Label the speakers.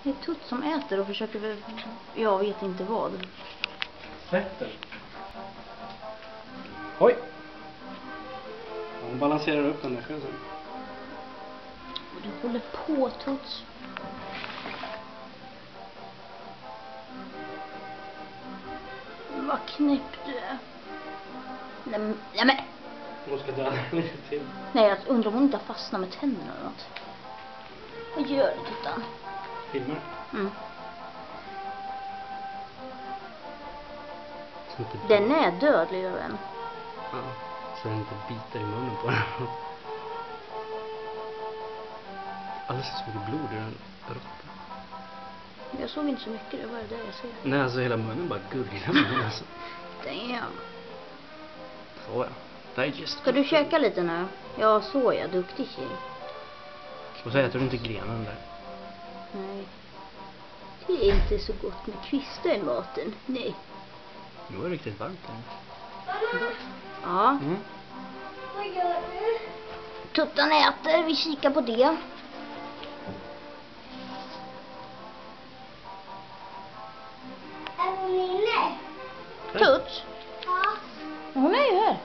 Speaker 1: Det är Tutt som äter och försöker, jag vet inte vad.
Speaker 2: Fetter. Oj! Hon balanserar upp den där själv.
Speaker 1: Du håller på, Tutt. Vad knäpp du är. Nej men.
Speaker 2: Hon ska döda lite till.
Speaker 1: Nej, jag undrar om hon inte har fastnat med tänderna eller något. Vad gör du, Tuttan?
Speaker 2: Filmar.
Speaker 1: Mm. Den är dödlig, den.
Speaker 2: Ja, så den inte biter i munnen på den. Alldeles så mycket blod i den råtta.
Speaker 1: Jag såg inte så mycket, det var det jag ser.
Speaker 2: Nej, alltså hela munnen bara gurglar. Alltså.
Speaker 1: Damn.
Speaker 2: Så ja. Digest.
Speaker 1: Ska du käka lite nu? Ja, så ja, duktig tjej.
Speaker 2: Och så äter du inte grenen där.
Speaker 1: Nej. Det är inte så gott med kvistar i maten. Nej.
Speaker 2: Det var riktigt varmt där.
Speaker 1: Ja.
Speaker 2: Mm.
Speaker 1: Vad gör du? Tuttan äter, vi kikar på det.
Speaker 3: Är hon inne?
Speaker 1: Tutt?
Speaker 3: Ja.
Speaker 1: Hon är ju här.